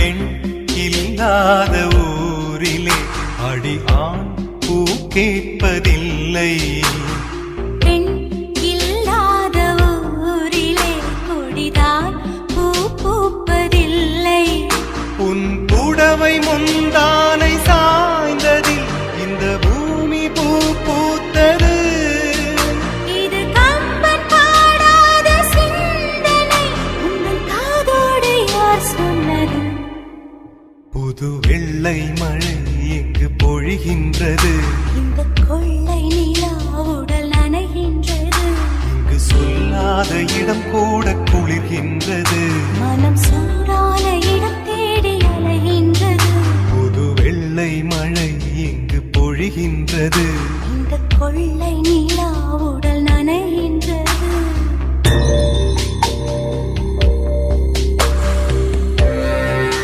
பெண் இல்லாத ஊரிலே அடி ஆண் பூ கேட்பதில்லை. பெண் இல்லாத ஊரிலே கொடிதான் பூ பூப்பதில்லை. உன் புடவை முந்தானை சாய்ந்ததில் இந்த பூமி பூ பூத்தது. இது கம்பன் பாடாத சிந்தனை, உங்கள் காதோடு யார் சொன்னது? புது வெள்ளை மழை எங்கு பொழிகின்றது. இந்த கொள்ளை நிலா உடல் நனைகின்றது. இங்கு சொல்லாத இடம் கூட குளிர்கின்றது. மனம் சூடான இடம்